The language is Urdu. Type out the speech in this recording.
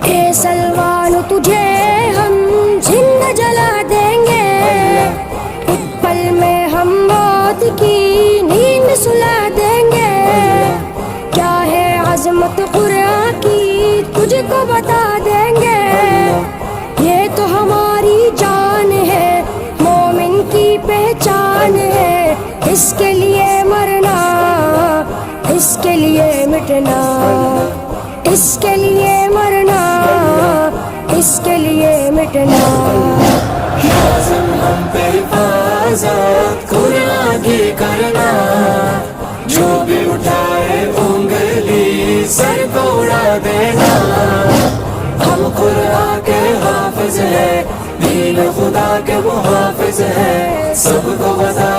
اے سلمان تجھے ہم زندہ جلا دیں گے، ایک پل میں ہم موت کی نیند سلا دیں گے، کیا ہے عظمت قرآن کی تجھ کو بتا دیں گے، یہ تو ہماری جان ہے، مومن کی پہچان ہے، اس کے لیے مرنا، اس کے لیے مٹنا، اس کے لیے مرنا، اس کے لیے مٹنا۔ لازم ہم پہ حفاظت قرآن کی کرنا، جو بھی اٹھائے انگلی سر کو اڑا دینا، ہم قرآن کے حافظ ہیں، دین خدا کے محافظ ہیں، سب کو بتا